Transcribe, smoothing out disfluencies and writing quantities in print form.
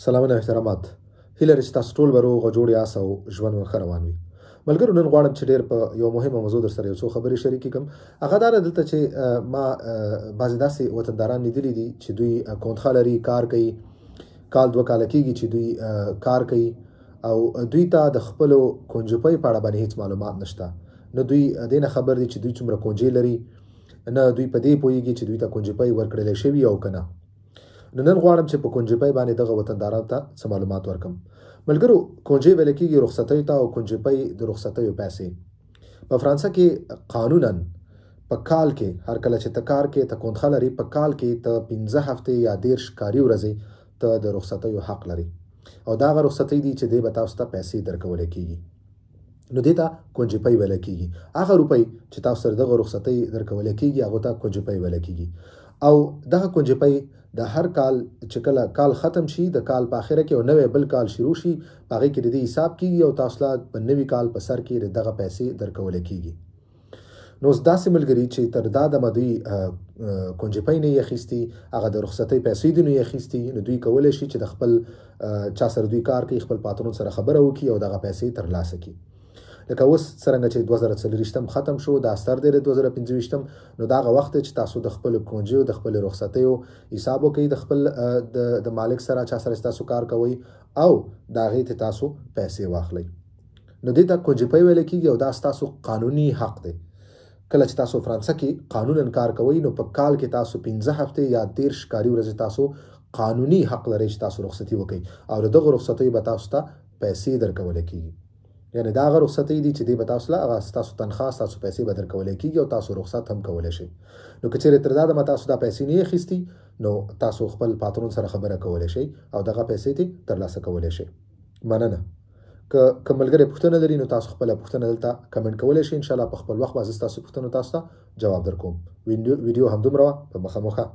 سلامونه احترامات. هیله لري چې تاسو ټول به روغ او جوړ یاست او ژوند مو ښه روان وي. ملګرو، نن غواړم چې ډېر په یو مهمه موضوع در سره یو څو خبرې شریکې کړم. هغه دا ده دلته چې ما بعضې داسې وطنداران لیدلي دي چې دوی کونتخه لري، کار کوي، کال 2 کاله کېږي چې دوی کار کوي او دوی ته د خپلو کونجپۍ په اړه باندې هېڅ معلومات نشته. نه دوی دې نه خبر دي چې دوی څومره کونجې لري، نه دوی په دې پوهېږي چې دوی ته کونجپۍ ورکړلی شوي او که نه. نو نن غواړم چې په کونجپۍ باندې دغه وطندارانو ته څه معلومات ورکړم. ملګرو، کونجې ویل کېږي رخصتیو ته او کونجپۍ د رخصتیو پیسې. په فرانسه کې قانونا په کال کې هر کله چې ته کار کې ته کونتخه لري، په کال کې ته 15 هفتې یا 13 کاري ورځې ته د رخصتیو حق لري او دا هغه رخصتۍ دي چې دی به تاسو ته پیسې درکولی کېږي. نو دې ته کونجپۍ ویل کېږي. هغه روپۍ چې تاسو سره دغه رخصتۍ درکولی کېږي هغو ته کونجپۍ ویل کېږي. او دغه کونجپۍ د هر کال چې کله کال ختم شي، د کال په اخره کې او نوی بل کال شروع شي، په هغې کې د دې حساب کېږي او تاسو له په نوي کال په سر کې دغه پیسې درکولی کېږي. نو اوس داسې ملګري چې تر دا دمه دوی کونجپۍ نه یې اخیستي، هغه د رخصتۍ پیسې دې نه یې اخیستي، نو دوی کولی شي چې د خپل چا سره دوی کار کوي خپل پاترون سره خبره وکړي او دغه پیسې ترلاسه کړي. لکه اوس څرنګه چې 2024 ختم شو، دا ستر دی 2025، نو دا هغه وخت دی چې تاسو د خپلو کونجو د خپلو رخصتیو حساب وکړئ د خپل د مالک سره، چا سره چې تاسو کار کوئ او د هغې ته تاسو پیسې واخلئ. نو دې ته کونجپۍ ویل کېږي او دا ستاسو قانوني حق دی. کله چې تاسو فرانسه کې قانونا کار کوئ نو په کال کې تاسو 15 هفتې یا 13 کاري ورځې تاسو قانوني حق لرئ چې تاسو رخصتي وکړئ او د دغو رخصتیو به تاسو ته پیسې درکولی کېږي. یعنې دا هغه رخصتۍ دي چې دی به تاسو له هغه ستاسو تنخواه ستاسو پیسې به درکولی کېږي او تاسو رخصت هم کولی شئ. نو که چېرې تر دا دمه تاسو دا پیسې نه اخیستي نو تاسو خپل پاترون سره خبره کولی شئ او دغه پیسې ترې ترلاسه کولی شئ. مننه. که ملګري پوښتنه لري نو تاسو خپله پوښتنه دلته کمنټ کولی شئ. انشاءالله په خپل وخت به زه ستاسو پوښتنو تاسو ته جواب درکوم. ویډیو همدومره وه. په مخه.